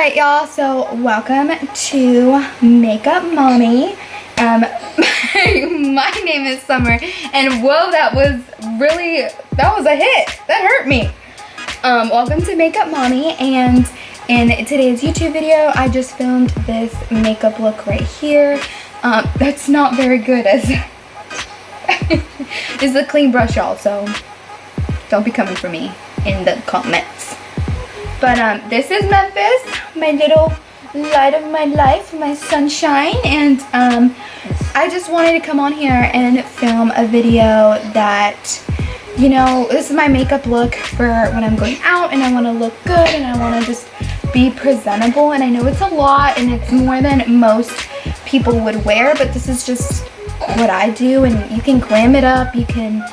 Alright y'all, so welcome to Makeup Mommy. My name is Summer, and whoa, that was a hit. That hurt me. Welcome to Makeup Mommy, and in today's YouTube video, I just filmed this makeup look right here. That's not very good as it's a clean brush, y'all, so don't be coming for me in the comments. But this is Memphis, my little light of my life, my sunshine, and I just wanted to come on here and film a video that, you know, this is my makeup look for when I'm going out and I want to look good and I want to just be presentable. And I know it's a lot and it's more than most people would wear, but this is just what I do, and you can glam it up, you can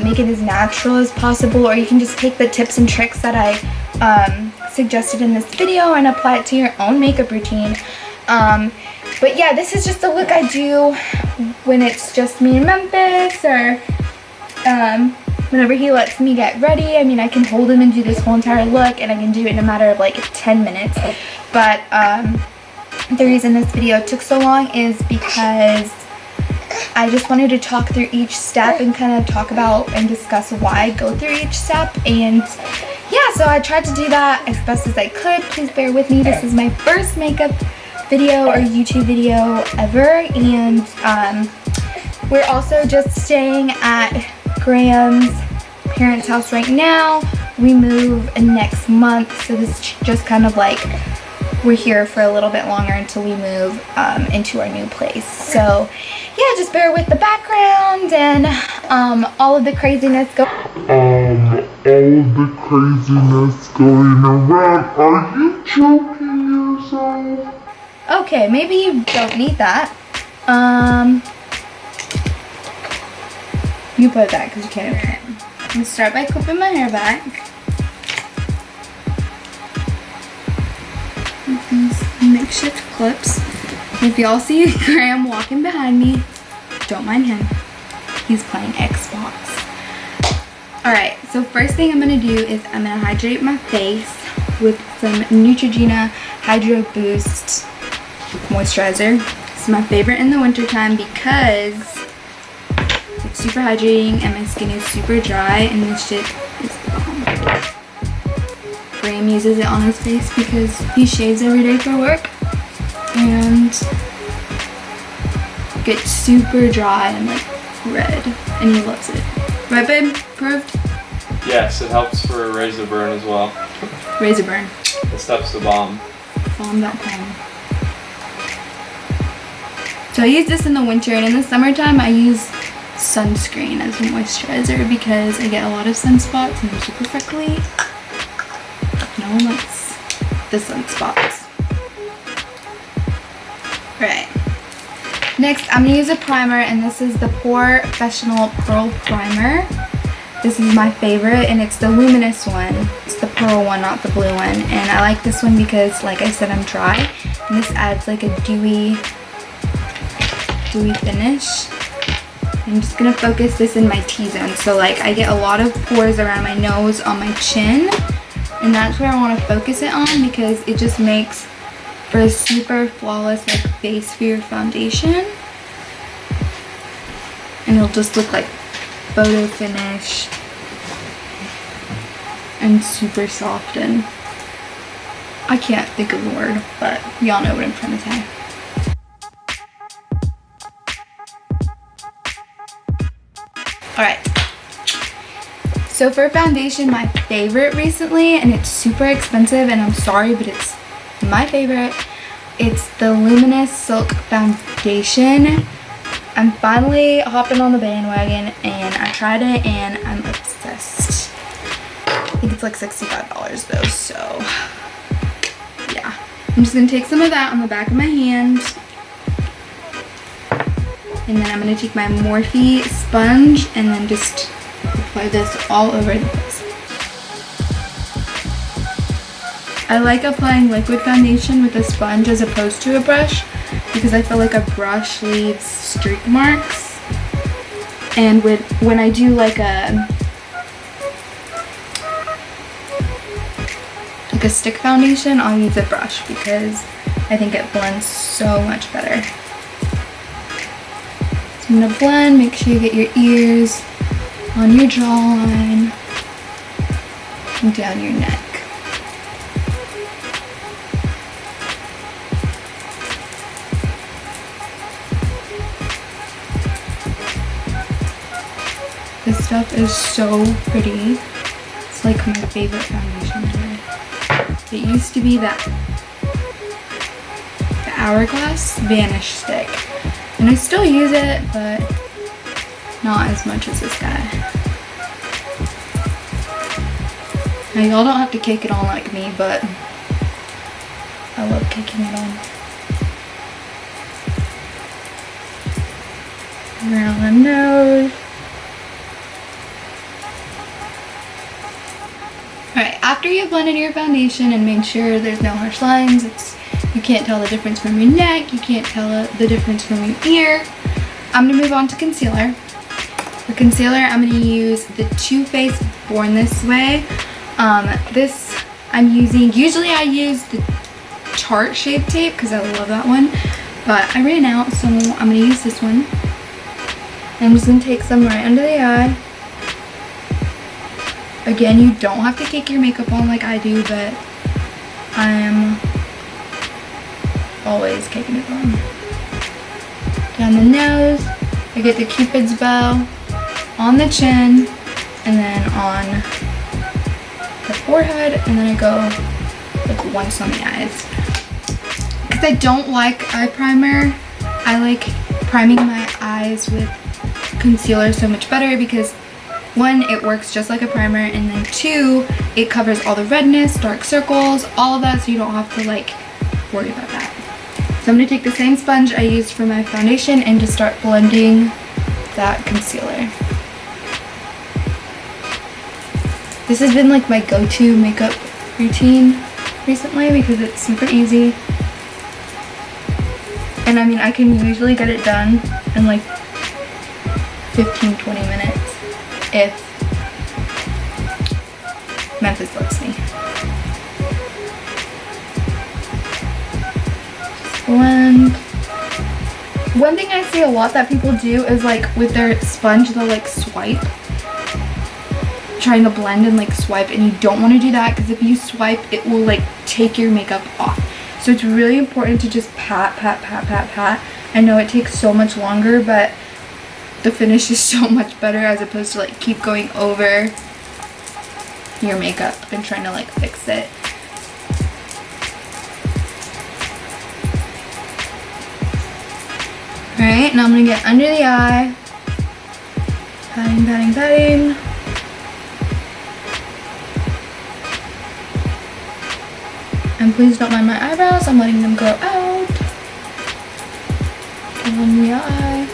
make it as natural as possible, or you can just take the tips and tricks that I suggested in this video and apply it to your own makeup routine. But yeah, this is just a look I do when it's just me and Memphis, or whenever he lets me get ready. I mean, I can hold him and do this whole entire look, and I can do it in a matter of like 10 minutes. But the reason this video took so long is because I just wanted to talk through each step and kind of talk about and discuss why I go through each step. And yeah, so I tried to do that as best as I could. Please bear with me. This is my first makeup video or YouTube video ever. And we're also just staying at Graham's parents' house right now. We move next month, so this is just kind of like we're here for a little bit longer until we move into our new place. So yeah, just bear with the background and all of the craziness going around. Are you choking yourself? Okay, maybe you don't need that. You put that because you can't open it. I'm gonna start by clipping my hair back. These makeshift clips. If y'all see Graham walking behind me, don't mind him. He's playing Xbox. Alright, so first thing I'm going to do is I'm going to hydrate my face with some Neutrogena Hydro Boost moisturizer. This is my favorite in the wintertime because it's super hydrating and my skin is super dry, and this shit is the bomb. Graham uses it on his face because he shaves every day for work and gets super dry and like red, and he loves it. Right, babe? Approved? Yes, it helps for a razor burn as well. Razor burn. The stuff's the bomb. Bomb.com. So I use this in the winter, and in the summertime I use sunscreen as a moisturizer because I get a lot of sunspots and I'm super freckly. No one likes the sunspots. Right. Next, I'm going to use a primer, and this is the Professional Pearl Primer. This is my favorite, and it's the luminous one. It's the pearl one, not the blue one. And I like this one because, like I said, I'm dry, and this adds like a dewy finish. I'm just going to focus this in my T-zone. So like I get a lot of pores around my nose, on my chin, and that's where I want to focus it on because it just makes for a super flawless like base for your foundation, and it'll just look like photo finish and super soft, and I can't think of the word, but y'all know what I'm trying to say. Alright, so for foundation, my favorite recently, and it's super expensive and I'm sorry, but it's my favorite, it's the Luminous Silk Foundation. I'm finally hopping on the bandwagon, and I tried it and I'm obsessed. I think it's like $65 though, so yeah. I'm just going to take some of that on the back of my hand, and then I'm going to take my Morphe sponge and then just apply this all over the place. I like applying liquid foundation with a sponge as opposed to a brush because I feel like a brush leaves streak marks, and when I do like a like a stick foundation, I'll use a brush because I think it blends so much better. So I'm gonna blend, make sure you get your ears on your jawline and down your neck. This stuff is so pretty. It's like my favorite foundation ever. It used to be the Hourglass Vanish Stick. And I still use it, but not as much as this guy. Now y'all don't have to cake it on like me, but I love caking it on. Around the nose. Alright, after you've blended your foundation and made sure there's no harsh lines, you can't tell the difference from your neck, you can't tell the difference from your ear, I'm going to move on to concealer. For concealer, I'm going to use the Too Faced Born This Way. This I'm using, usually I use the Tarte Shape Tape because I love that one, but I ran out, so I'm going to use this one. I'm just going to take some right under the eye. Again, you don't have to cake your makeup on like I do, but I am always caking it on. Down the nose, I get the Cupid's bow, on the chin, and then on the forehead, and then I go like once on the eyes. Because I don't like eye primer, I like priming my eyes with concealer so much better because one, it works just like a primer, and then two, it covers all the redness, dark circles, all of that, so you don't have to like worry about that. So I'm going to take the same sponge I used for my foundation and just start blending that concealer. This has been like my go-to makeup routine recently because it's super easy. And I mean, I can usually get it done in like 15-20 minutes if Memphis lets me. Just blend. One thing I see a lot that people do is like with their sponge, they'll like swipe, trying to blend and like swipe, and you don't want to do that because if you swipe, it will like take your makeup off. So it's really important to just pat, pat, pat, pat, pat. I know it takes so much longer, but the finish is so much better as opposed to like keep going over your makeup and trying to like fix it. Alright, now I'm going to get under the eye. Patting, patting, patting. And please don't mind my eyebrows, I'm letting them grow out. Under the eye.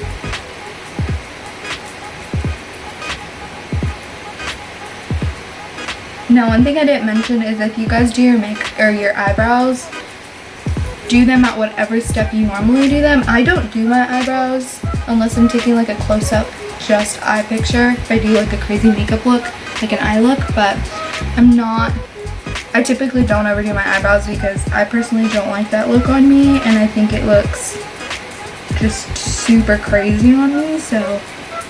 Now, one thing I didn't mention is if you guys do your your eyebrows, do them at whatever step you normally do them. I don't do my eyebrows unless I'm taking like a close-up just eye picture. If I do like a crazy makeup look, like an eye look, but I typically don't ever do my eyebrows because I personally don't like that look on me, and I think it looks just super crazy on me, so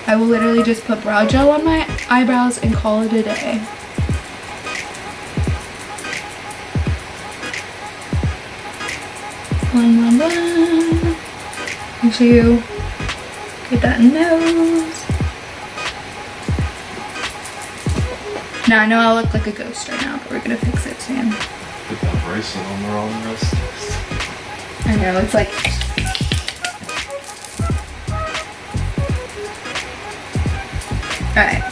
I will literally just put brow gel on my eyebrows and call it a day. Blend, blend, blend. Make sure you get that nose. Now I know I look like a ghost right now, but we're gonna fix it soon. Put that bracelet on the wrong wrist. I know, it's like... Alright.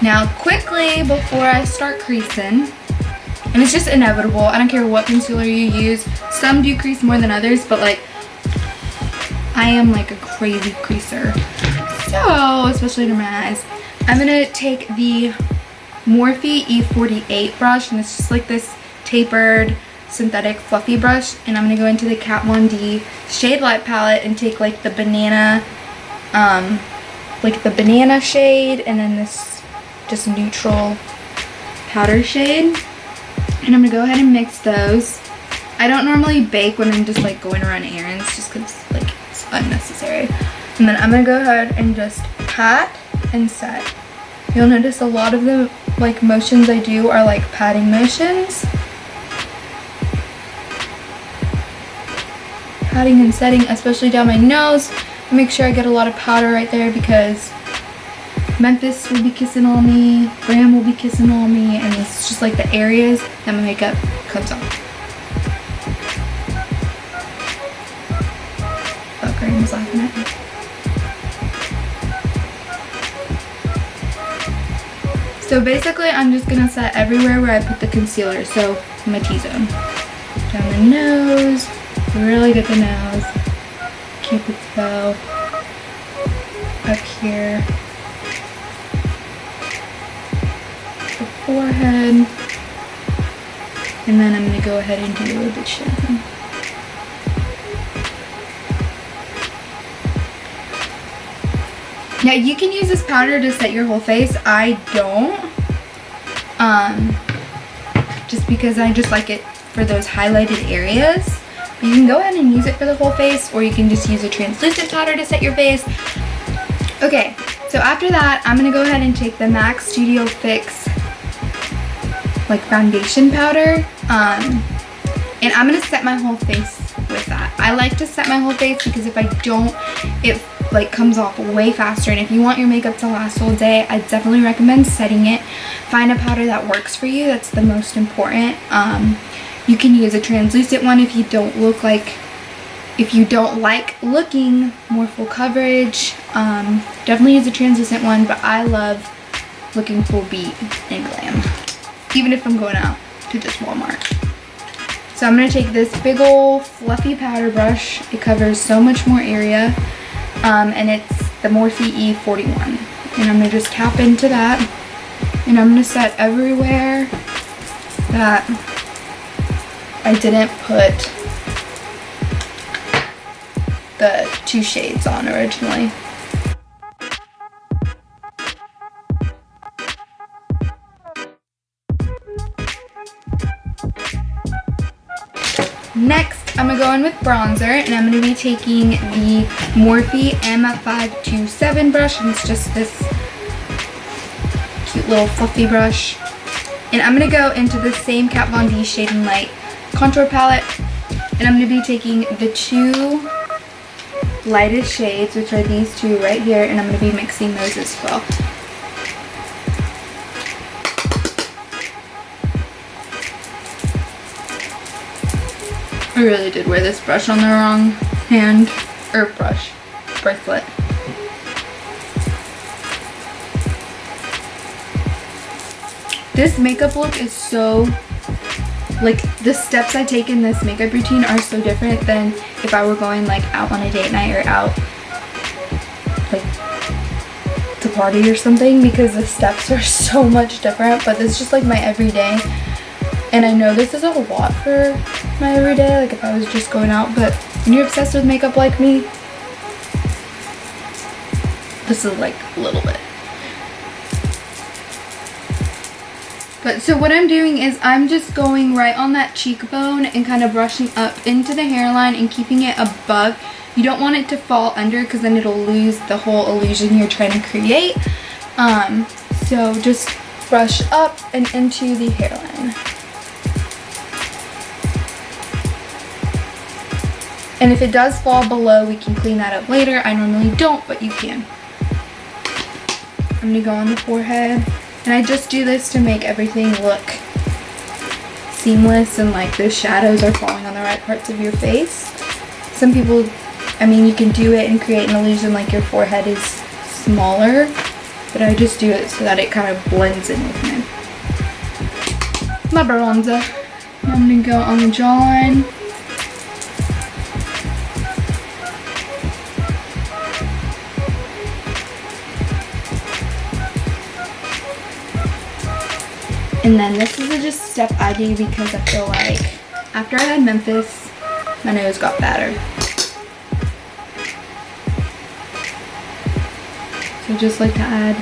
Now quickly, before I start creasing, and it's just inevitable, I don't care what concealer you use, some do crease more than others, but like, I am like a crazy creaser. So, especially under my eyes, I'm gonna take the Morphe E48 brush, and it's just like this tapered, synthetic, fluffy brush, and I'm gonna go into the Kat Von D Shade Light palette and take like the banana shade, and then this just neutral powder shade, And I'm gonna go ahead and mix those. I don't normally bake when I'm just like going to run errands just because like it's unnecessary. And then I'm gonna go ahead and just pat and set. You'll notice a lot of the like motions I do are like patting motions. Patting and setting, especially down my nose. Make sure I get a lot of powder right there because Memphis will be kissing on me, Graham will be kissing on me, and it's just like the areas that my makeup comes on. Oh, Graham was laughing at me. So basically, I'm just gonna set everywhere where I put the concealer. So my T-zone, down the nose, really get the nose, Cupid's bow, up here, the forehead, and then I'm gonna go ahead and do the chin. Now you can use this powder to set your whole face. I don't, just because I just like it for those highlighted areas. But you can go ahead and use it for the whole face, or you can just use a translucent powder to set your face. Okay, so after that, I'm gonna go ahead and take the MAC Studio Fix like foundation powder, and I'm gonna set my whole face with that. I like to set my whole face because if I don't, it like comes off way faster. And if you want your makeup to last all day, I definitely recommend setting it. Find a powder that works for you. That's the most important. You can use a translucent one if you don't like looking more full coverage. Definitely use a translucent one, but I love looking full beat in Glam, even if I'm going out to just Walmart. So I'm gonna take this big old fluffy powder brush. It covers so much more area, and it's the Morphe E41. And I'm gonna just tap into that, and I'm gonna set everywhere that I didn't put the 2 shades on originally. Next, I'm gonna go in with bronzer, and I'm gonna be taking the Morphe M527 brush, and it's just this cute little fluffy brush. And I'm gonna go into the same Kat Von D Shade and Light contour palette, and I'm gonna be taking the 2 lightest shades, which are these 2 right here, and I'm gonna be mixing those as well. I really did wear this brush on the wrong hand, or bracelet. This makeup look is so, like, the steps I take in this makeup routine are so different than if I were going like out on a date night or out like to party or something, because the steps are so much different. But this is just like my everyday, and I know this is a lot for my everyday, like if I was just going out, but when you're obsessed with makeup like me, this is like a little bit. But so what I'm doing is I'm just going right on that cheekbone and kind of brushing up into the hairline and keeping it above. You don't want it to fall under because then it'll lose the whole illusion you're trying to create. So just brush up and into the hairline. And if it does fall below, we can clean that up later. I normally don't, but you can. I'm gonna go on the forehead. And I just do this to make everything look seamless and like those shadows are falling on the right parts of your face. Some people, I mean, you can do it and create an illusion like your forehead is smaller, but I just do it so that it kind of blends in with my bronzer. I'm gonna go on the jawline. And then this is just a step I do because I feel like after I had Memphis, my nose got fatter. So I just like to add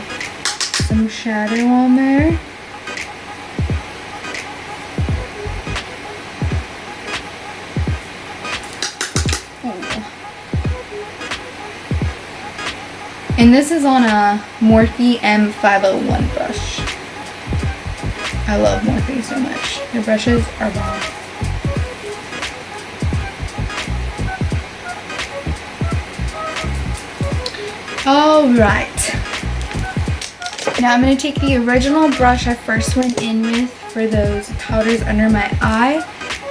some shadow on there. And this is on a Morphe M501 brush. I love Morphe so much. Their brushes are bomb. Alright. Now I'm going to take the original brush I first went in with for those powders under my eye.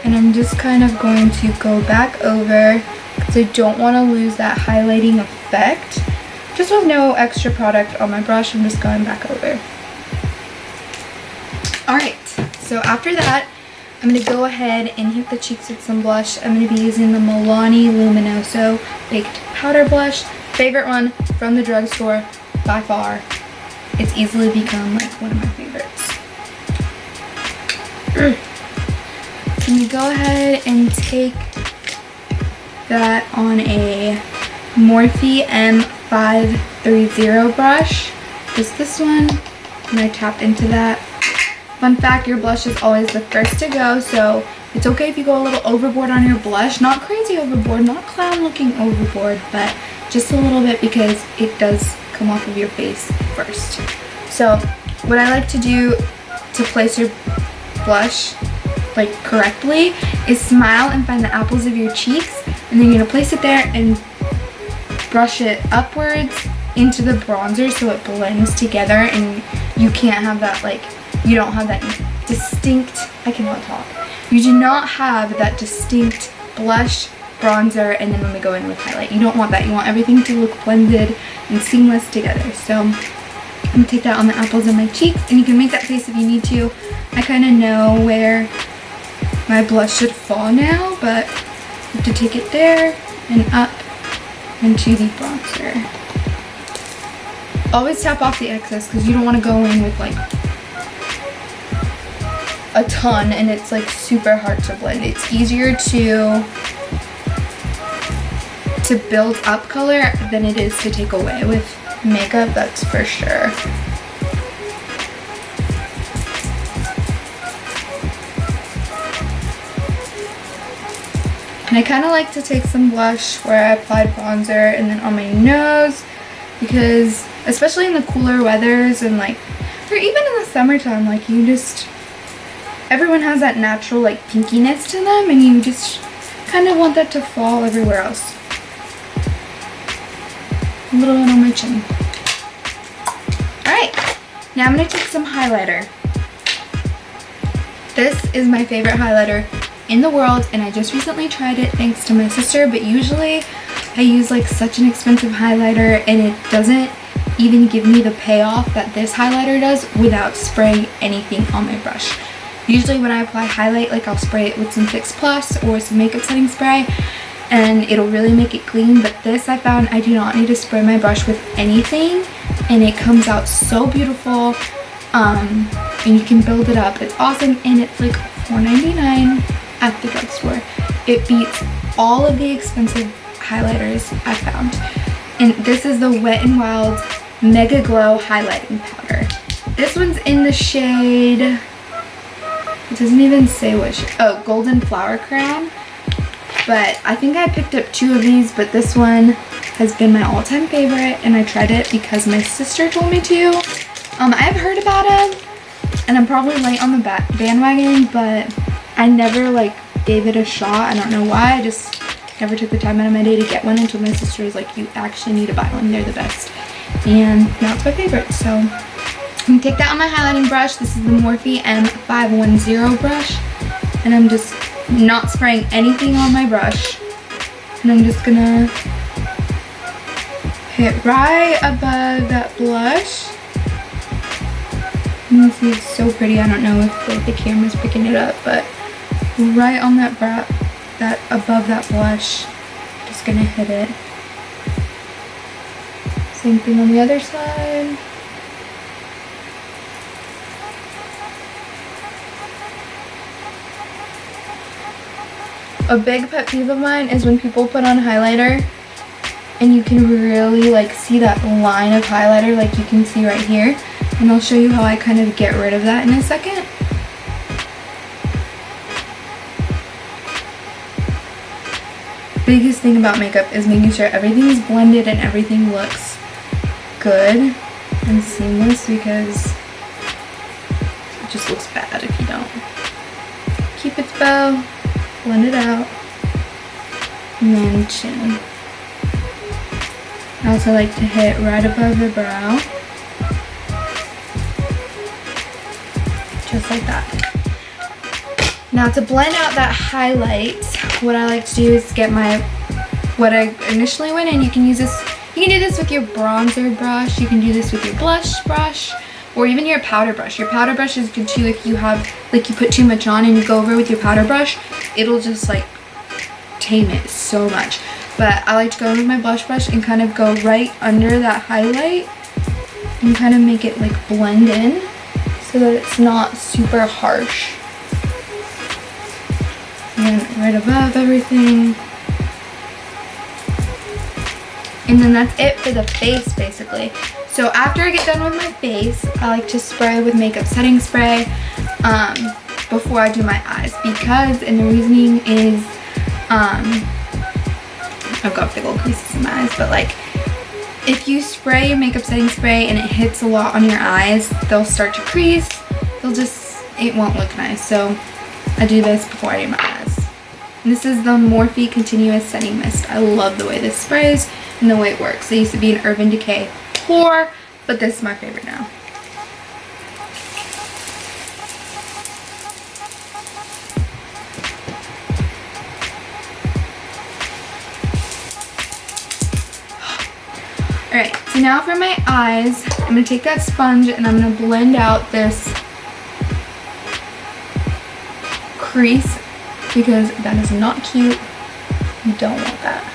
And I'm just kind of going to go back over because I don't want to lose that highlighting effect. Just with no extra product on my brush, I'm just going back over. Alright, so after that, I'm going to go ahead and hit the cheeks with some blush. I'm going to be using the Milani Luminoso Baked Powder Blush. Favorite one from the drugstore by far. It's easily become like one of my favorites. Can you go ahead and take that on a Morphe M530 brush? Just this one. And I tapped into that. Fun fact, your blush is always the first to go, so it's okay if you go a little overboard on your blush. Not crazy overboard, not clown looking overboard, but just a little bit because it does come off of your face first. So what I like to do to place your blush like correctly is smile and find the apples of your cheeks, and then you're gonna place it there and brush it upwards into the bronzer so it blends together, and you can't have that you don't have that distinct, I cannot talk. You do not have that distinct blush, bronzer, and then when we go in with highlight. You don't want that. You want everything to look blended and seamless together. So I'm going to take that on the apples of my cheeks, and you can make that face if you need to. I kind of know where my blush should fall now, but you have to take it there and up into the bronzer. Always tap off the excess because you don't want to go in with like a ton and it's like super hard to blend. It's easier to build up color than it is to take away with makeup, that's for sure. And I kind of like to take some blush where I applied bronzer and then on my nose, because especially in the cooler weathers and like, or even in the summertime, like everyone has that natural like pinkiness to them, and you just kind of want that to fall everywhere else. A little bit on my chin. Alright, now I'm going to take some highlighter. This is my favorite highlighter in the world, and I just recently tried it thanks to my sister, but usually I use like such an expensive highlighter and it doesn't even give me the payoff that this highlighter does without spraying anything on my brush. Usually when I apply highlight, like I'll spray it with some Fix Plus or some makeup setting spray, and it'll really make it clean. But this, I found I do not need to spray my brush with anything, and it comes out so beautiful. And you can build it up. It's awesome, and it's like $4.99 at the drugstore. It beats all of the expensive highlighters I found. And this is the Wet n Wild Mega Glow Highlighting Powder. This one's in the shade, it doesn't even say what shade, oh, Golden Flower Crown. But I think I picked up 2 of these, but this one has been my all-time favorite, and I tried it because my sister told me to. I've heard about it, and I'm probably late on the bandwagon, but I never like gave it a shot. I don't know why. I just never took the time out of my day to get one until my sister was like, you actually need to buy one. They're the best. And now it's my favorite. So I'm going to take that on my highlighting brush. This is the Morphe M510 brush. And I'm just not spraying anything on my brush. And I'm just going to hit right above that blush. You can see it's so pretty. I don't know if like, the camera's picking it up, but right on that above that blush, just gonna hit it. Same thing on the other side. A big pet peeve of mine is when people put on highlighter and you can really like see that line of highlighter like you can see right here. And I'll show you how I kind of get rid of that in a second. Biggest thing about makeup is making sure everything is blended and everything looks good and seamless because it just looks bad if you don't. Cupid's bow, blend it out, and then chin. I also like to hit right above the brow, just like that. Now to blend out that highlight, what I like to do is get what I initially went in. You can use this, you can do this with your bronzer brush, you can do this with your blush brush, or even your powder brush. Your powder brush is good too if you have, like you put too much on and you go over with your powder brush, it'll just like tame it so much. But I like to go in with my blush brush and kind of go right under that highlight and kind of make it like blend in so that it's not super harsh. And right above everything. And then that's it for the face basically. So after I get done with my face, I like to spray with makeup setting spray before I do my eyes, because, and the reasoning is, I've got big old creases in my eyes, but like if you spray your makeup setting spray and it hits a lot on your eyes, they'll start to crease. It won't look nice. So I do this before I do my eyes. And this is the Morphe Continuous Setting Mist. I love the way this sprays and the way it works. I used to be an Urban Decay whore, but this is my favorite now. Alright, so now for my eyes, I'm going to take that sponge and I'm going to blend out this crease because that is not cute. You don't want that.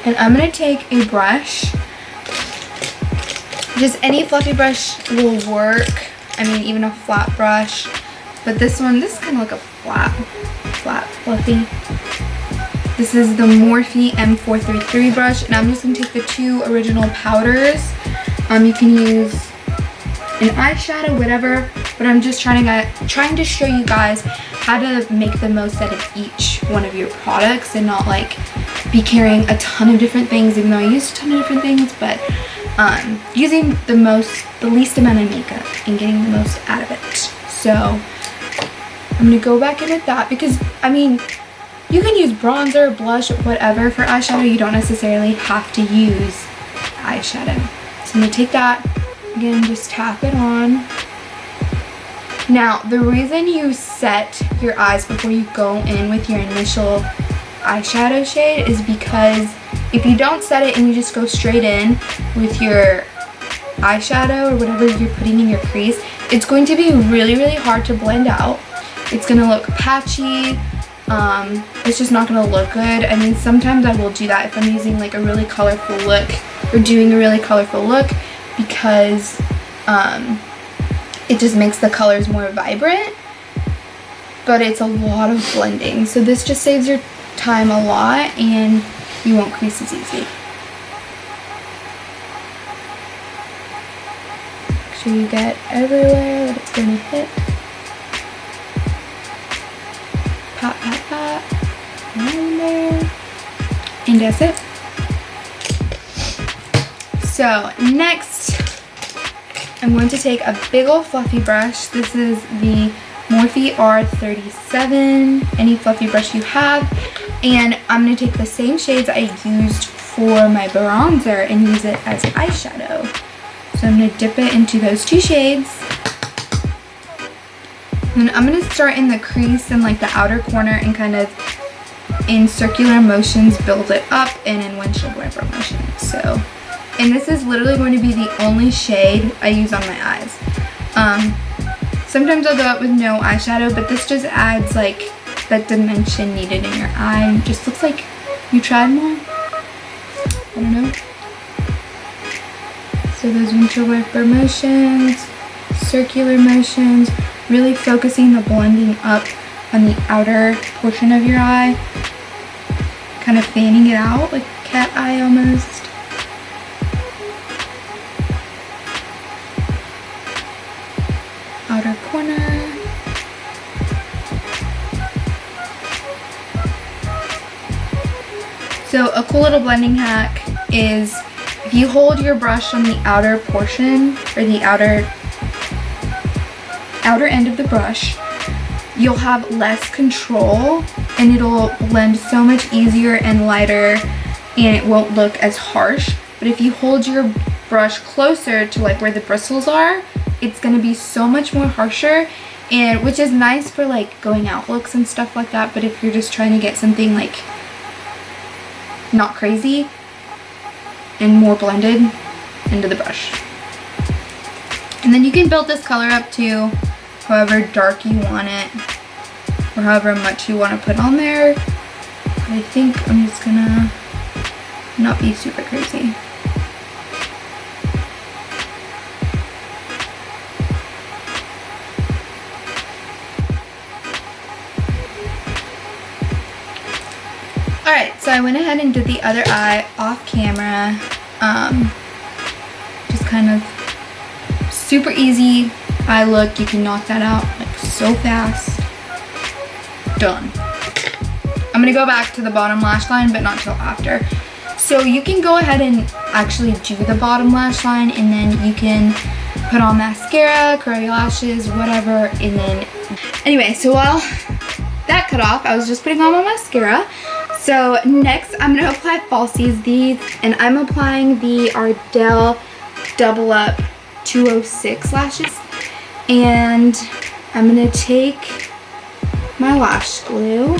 And I'm going to take a brush. Just any fluffy brush will work. I mean, even a flat brush. But this one, this is kind of like a flat, fluffy. This is the Morphe M433 brush, and I'm just going to take the two original powders. You can use an eyeshadow, whatever, but I'm just trying to show you guys how to make the most out of each one of your products and not like be carrying a ton of different things, even though I use a ton of different things, but using the least amount of makeup and getting the most out of it. So I'm going to go back in with that because, I mean, you can use bronzer, blush, whatever for eyeshadow. You don't necessarily have to use eyeshadow. So I'm going to take that, again, just tap it on. Now, the reason you set your eyes before you go in with your initial eyeshadow shade is because if you don't set it and you just go straight in with your eyeshadow or whatever you're putting in your crease, it's going to be really, really hard to blend out. It's going to look patchy. It's just not going to look good. I mean, sometimes I will do that if I'm using like a really colorful look or doing a really colorful look because it just makes the colors more vibrant, but it's a lot of blending. So this just saves your time a lot and you won't crease as easy. Make sure you get everywhere that it's going to hit. Pat, pat, pat, around there, and that's it. So next, I'm going to take a big old fluffy brush. This is the Morphe R37, any fluffy brush you have, and I'm going to take the same shades I used for my bronzer and use it as eyeshadow. So I'm going to dip it into those two shades. And I'm going to start in the crease and like the outer corner and kind of in circular motions build it up and in windshield wiper motions. So, and this is literally going to be the only shade I use on my eyes. Sometimes I'll go out with no eyeshadow, but this just adds like that dimension needed in your eye. It just looks like you tried more. I don't know. So those windshield wiper motions, circular motions, really focusing the blending up on the outer portion of your eye, kind of fanning it out like cat eye almost. Outer corner. So a cool little blending hack is if you hold your brush on the outer portion, or the outer end of the brush, you'll have less control and it'll blend so much easier and lighter, and it won't look as harsh. But if you hold your brush closer to like where the bristles are, it's gonna be so much more harsher, and which is nice for like going out looks and stuff like that. But if you're just trying to get something like not crazy and more blended into the brush. And then you can build this color up to however dark you want it, or however much you want to put on there. But I think I'm just gonna not be super crazy. Alright, so I went ahead and did the other eye off camera. Just kind of super easy eye look. You can knock that out like so fast. Done. I'm gonna go back to the bottom lash line, but not till after. So you can go ahead and actually do the bottom lash line, and then you can put on mascara, curl your lashes, whatever, and then... Anyway, so while that cut off, I was just putting on my mascara. So next I'm gonna apply falsies, and I'm applying the Ardell Double Up 206 lashes, and I'm gonna take my lash glue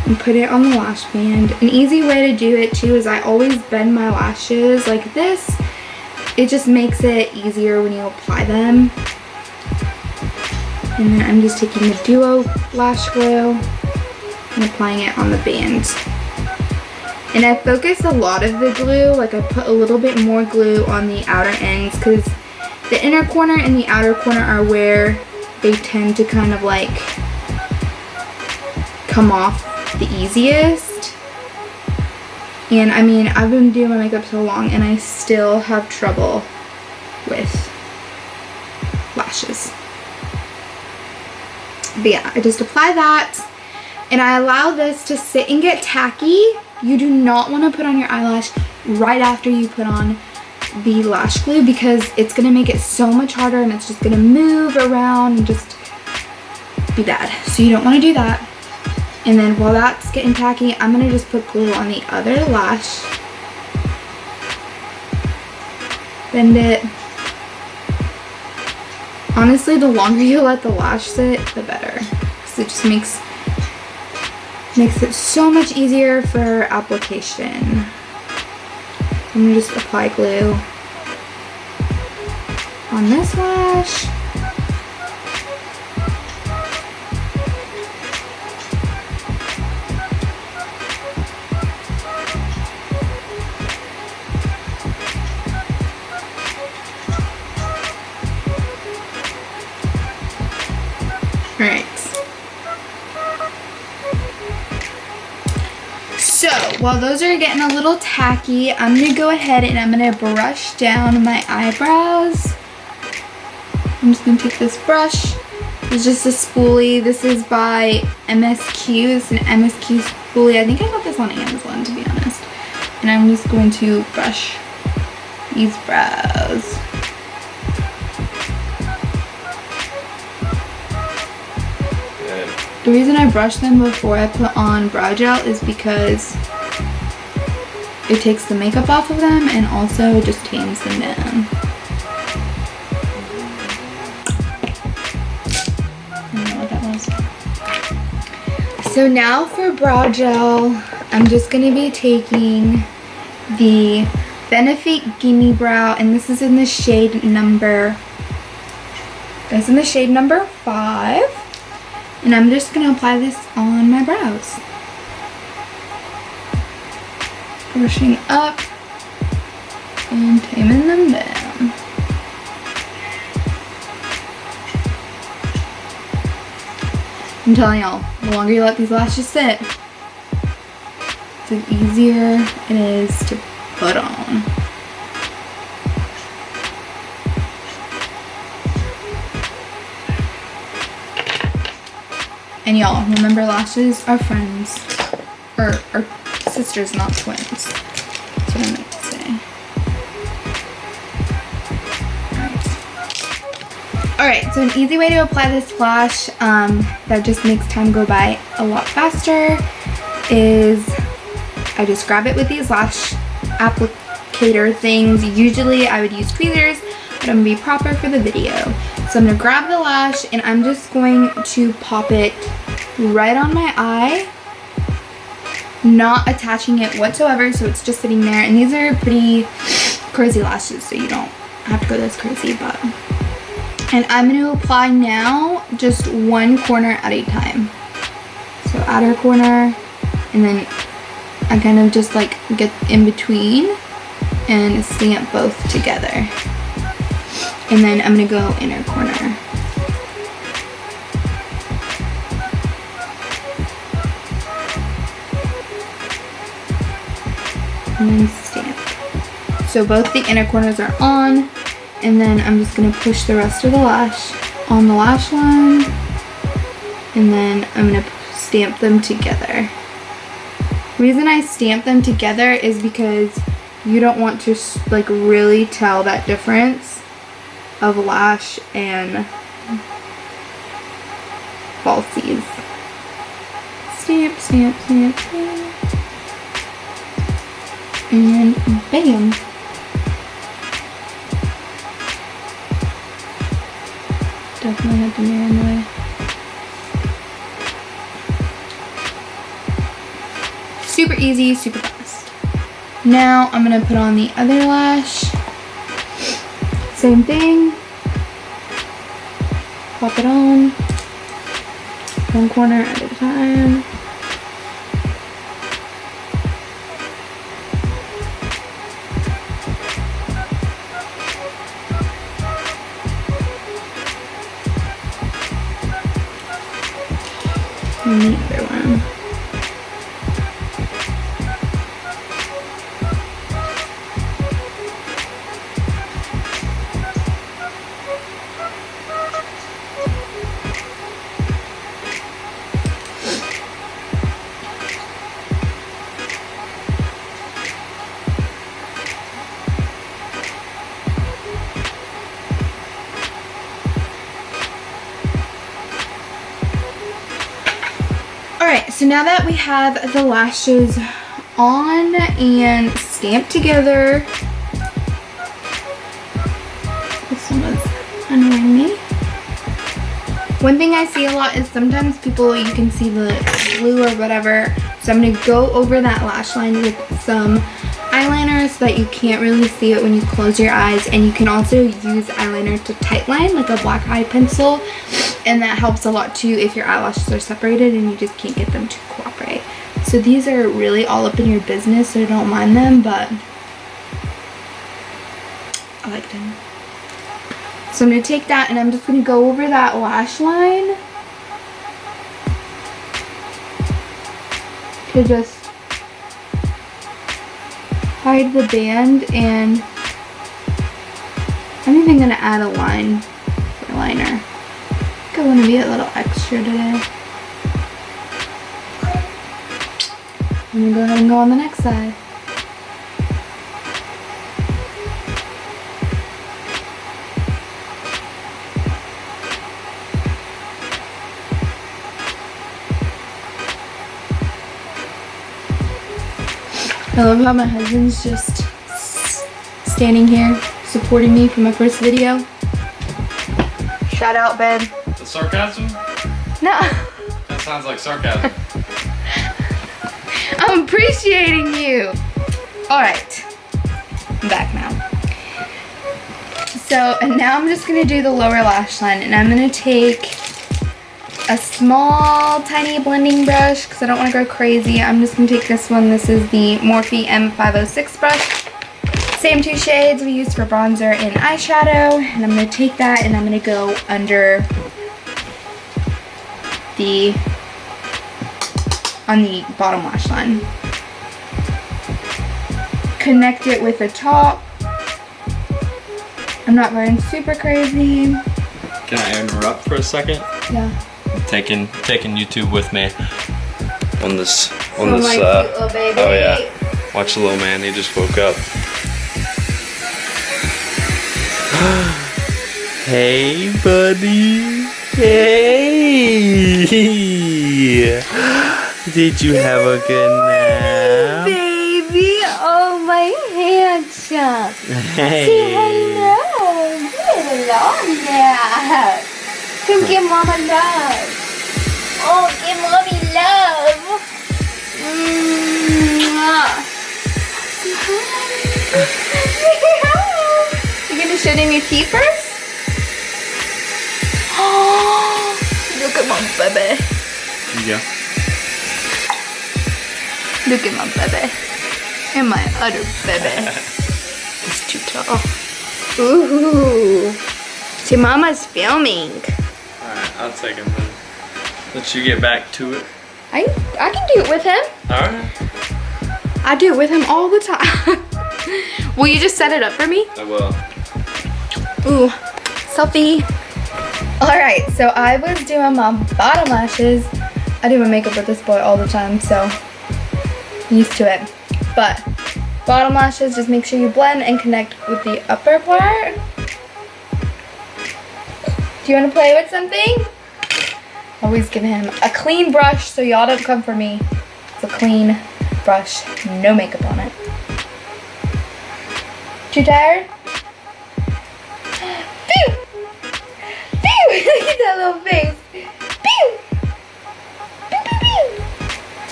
and put it on the lash band. An easy way to do it too is I always bend my lashes like this. It just makes it easier when you apply them. And then I'm just taking the Duo lash glue and applying it on the band. And I focus a lot of the glue, like I put a little bit more glue on the outer ends, because the inner corner and the outer corner are where they tend to kind of like come off the easiest. And I mean, I've been doing my makeup so long and I still have trouble with lashes. But yeah, I just apply that. And I allow this to sit and get tacky. You do not want to put on your eyelash right after you put on the lash glue, because it's going to make it so much harder and it's just going to move around and just be bad. So you don't want to do that. And then while that's getting tacky, I'm going to just put glue on the other lash. Bend it. Honestly, the longer you let the lash sit, the better. Because it just makes it so much easier for application. I'm going to just apply glue on this lash. Alright. So, while those are getting a little tacky, I'm going to go ahead and I'm going to brush down my eyebrows. I'm just going to take this brush. It's just a spoolie. This is by MSQ. It's an MSQ spoolie. I think I got this on Amazon, to be honest. And I'm just going to brush these brows. The reason I brush them before I put on brow gel is because it takes the makeup off of them and also just tames them down. I don't know what that was. So now for brow gel, I'm just going to be taking the Benefit Gimme Brow, and this is in the shade number, it's in the shade number 5. And I'm just going to apply this on my brows. Brushing up and taming them down. I'm telling y'all, the longer you let these lashes sit, the easier it is to put on. And y'all, remember, lashes are friends, or sisters, not twins. That's what I meant to say. Alright, so an easy way to apply this flash that just makes time go by a lot faster is I just grab it with these lash applicator things. Usually I would use tweezers, but I'm going to be proper for the video. So I'm going to grab the lash and I'm just going to pop it right on my eye, not attaching it whatsoever, so it's just sitting there. And these are pretty crazy lashes, so you don't have to go this crazy, but... And I'm going to apply now just one corner at a time. So outer corner, and then I kind of just like get in between and stamp both together. And then I'm going to go inner corner. And then stamp. So both the inner corners are on. And then I'm just going to push the rest of the lash on the lash line. And then I'm going to stamp them together. The reason I stamp them together is because you don't want to like really tell that difference of lash and falsies. Stamp, stamp, stamp, stamp. And bam. Definitely had the mirror in the way. Super easy, super fast. Now I'm gonna put on the other lash. Same thing. Pop it on. One corner at a time. And the other one. Alright, so now that we have the lashes on and stamped together, this one was annoying me. One thing I see a lot is sometimes people, you can see the glue or whatever, so I'm going to go over that lash line with some eyeliner so that you can't really see it when you close your eyes, and you can also use eyeliner to tightline like a black eye pencil. And that helps a lot too if your eyelashes are separated and you just can't get them to cooperate. So these are really all up in your business, so don't mind them, but I like them. So I'm going to take that and I'm just going to go over that lash line to just hide the band, and I'm even going to add a line for liner. I want to be a little extra today. I'm going to go ahead and go on the next side. I love how my husband's just standing here supporting me for my first video. Shout out, Ben. The sarcasm? No. That sounds like sarcasm. I'm appreciating you. Alright. I'm back now. So, and now I'm just going to do the lower lash line, and I'm going to take a small, tiny blending brush because I don't want to go crazy. I'm just going to take this one. This is the Morphe M506 brush. Same two shades we used for bronzer and eyeshadow. And I'm going to take that and I'm going to go under on the bottom lash line. Connect it with the top. I'm not going super crazy. Can I interrupt for a second? Yeah. Taking YouTube with me. On this, Oh, my cute little baby. oh yeah. Watch the little man, he just woke up. Hey, buddy. Hey. Did you have a good nap? Baby, oh my handsome. Hey. Say hello. Hello now. Come give mama love. Oh, give mommy love. Mwah. You gonna show them your teeth first? Oh, look at my baby. Yeah. Look at my baby. And my other baby. He's too tall. Ooh. See, mama's filming. Alright, I'll take him then. Let you get back to it. I can do it with him. Alright. I do it with him all the time. Will you just set it up for me? I will. Ooh, selfie. Alright, so I was doing my bottom lashes. I do my makeup with this boy all the time, so I'm used to it. But bottom lashes, just make sure you blend and connect with the upper part. Do you want to play with something? Always give him a clean brush so y'all don't come for me. It's a clean brush, no makeup on it. Too tired? Pew! Pew! Look at that little face. Pew! Pew, pew, pew.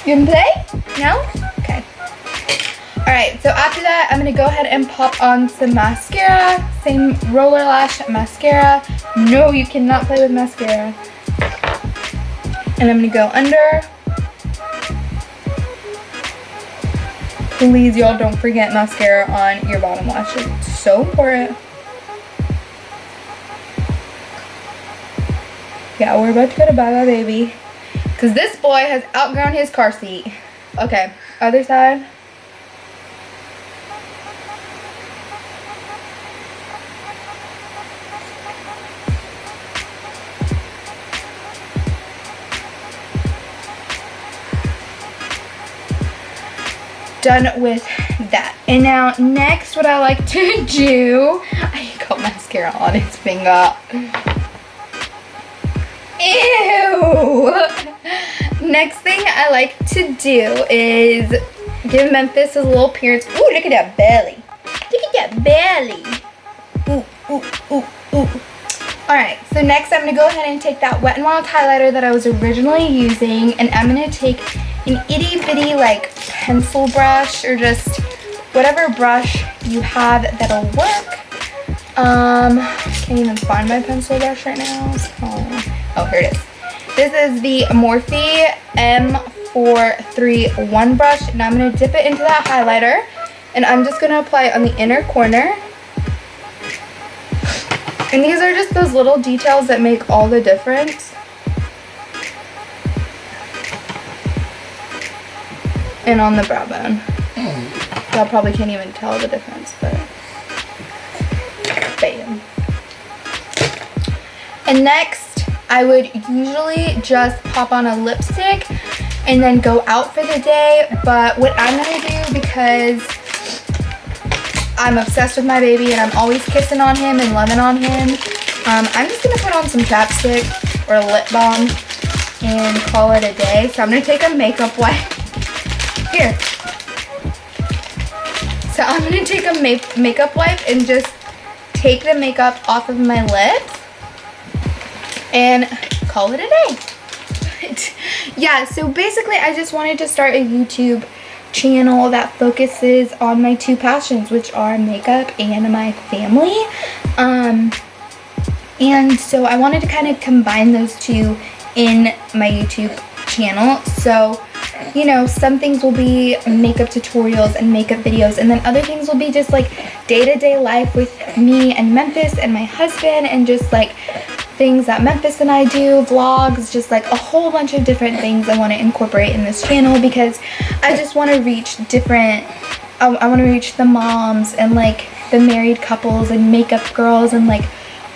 You gonna play? No? Okay. Alright, so after that, I'm gonna go ahead and pop on some mascara. Same roller lash mascara. No, you cannot play with mascara. And I'm gonna go under. Please, y'all, don't forget mascara on your bottom lashes. It's so important. Yeah, we're about to go to bye-bye baby. Because this boy has outgrown his car seat. Okay, other side. Done with that. And now next what I like to do, I got mascara on his finger. Ew. Next thing I like to do is give Memphis his little appearance. Ooh, look at that belly. Look at that belly. Ooh, ooh, ooh, ooh. Alright, so next I'm going to go ahead and take that Wet n Wild highlighter that I was originally using, and I'm going to take an itty bitty like pencil brush or just whatever brush you have that'll work. Can't even find my pencil brush right now. Oh, here it is. This is the Morphe M431 brush, and I'm going to dip it into that highlighter, and I'm just going to apply it on the inner corner. And these are just those little details that make all the difference. And on the brow bone. Y'all probably can't even tell the difference, but bam. And next, I would usually just pop on a lipstick and then go out for the day. But what I'm gonna do, because I'm obsessed with my baby and I'm always kissing on him and loving on him, I'm just gonna put on some chapstick or lip balm and call it a day. So I'm gonna take a makeup wipe. Here. So I'm going to take a makeup wipe and just take the makeup off of my lips and call it a day. But yeah, so basically I just wanted to start a YouTube channel that focuses on my two passions, which are makeup and my family. And so I wanted to kind of combine those two in my YouTube channel. So, you know, some things will be makeup tutorials and makeup videos, and then other things will be just like day-to-day life with me and Memphis and my husband, and just like things that Memphis and I do, vlogs, just like a whole bunch of different things I want to incorporate in this channel, because I just want to reach different, I want to reach the moms and like the married couples and makeup girls and like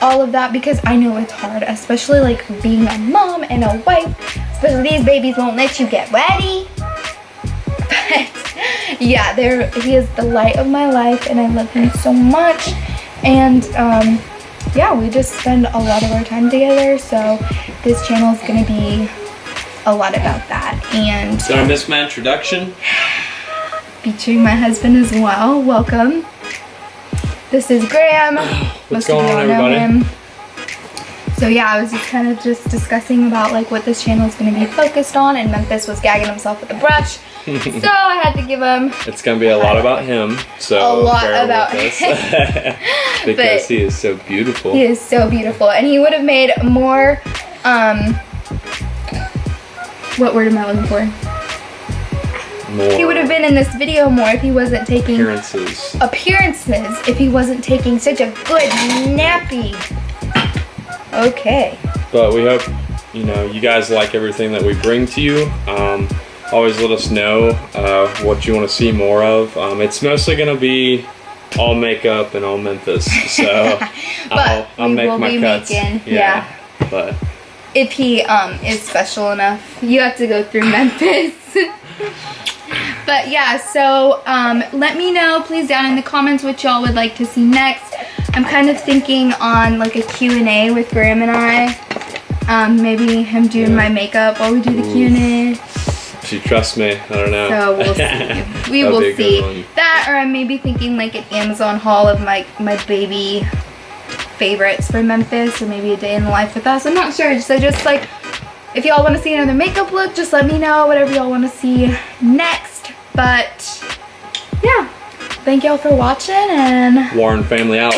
all of that, because I know it's hard, especially like being a mom and a wife, especially these babies won't let you get ready. But yeah, he is the light of my life, and I love him so much. And yeah, we just spend a lot of our time together, so this channel is gonna be a lot about that. And did I miss my introduction? Featuring my husband as well. Welcome. This is Graham. What's going on, everybody? So yeah, I was just kind of discussing about like what this channel is going to be focused on, and Memphis was gagging himself with a brush. So I had to give him... It's going to be a lot about him. So a lot about him. Because he is so beautiful. He is so beautiful. And he would have made more... what word am I looking for? More. He would have been in this video more if he wasn't taking... Appearances. If he wasn't taking such a good nappy. Okay. But we hope, you know, you guys like everything that we bring to you. Always let us know what you want to see more of. It's mostly going to be all makeup and all Memphis. So I'll make my cuts. Yeah. But if he is special enough, you have to go through Memphis. But yeah, so let me know please down in the comments what y'all would like to see next. I'm kind of thinking on like a Q&A with Graham and I. Maybe him doing my makeup while we do the Q&A. If you trust me, I don't know. So we'll see. We will see. That, or I'm maybe thinking like an Amazon haul of my baby favorites for Memphis, or maybe a day in the life with us. I'm not sure. So just like, if y'all want to see another makeup look, just let me know whatever y'all want to see next. But yeah, thank y'all for watching, and Warren family out.